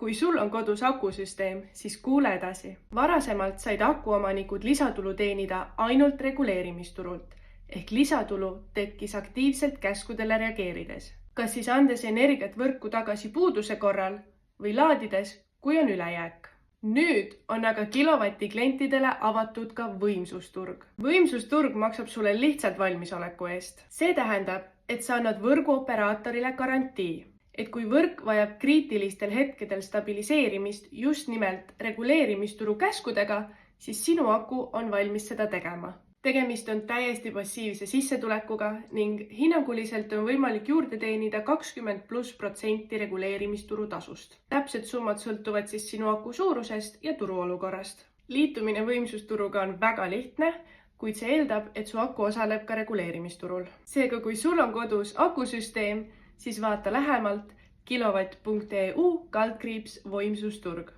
Kui sul on kodus akusüsteem, siis kuule edasi. Varasemalt said akuomanikud lisatulu teenida ainult reguleerimisturult, ehk lisatulu tekkis aktiivselt käskudele reageerides. Kas siis andes energiat võrku tagasi puuduse korral või laadides, kui on ülejääk. Nüüd on aga kilovati klientidele avatud ka võimsusturg. Võimsusturg maksab sulle lihtsalt valmisoleku eest. See tähendab, et sa annad võrguoperaatorile garantii, et kui võrk vajab kriitilistel hetkedel stabiliseerimist just nimelt reguleerimisturu käskudega, siis sinu aku on valmis seda tegema. Tegemist on täiesti passiivse sissetulekuga ning hinnanguliselt on võimalik juurde teenida 20+% reguleerimisturu tasust. Täpsed summad sõltuvad siis sinu aku suurusest ja turuolukorrast. Liitumine võimsusturuga on väga lihtne, kuid see eeldab, et su aku osaleb ka reguleerimisturul. Seega, kui sul on kodus akusüsteem, siis vaata lähemalt kilovatt.eu/võimsusturg.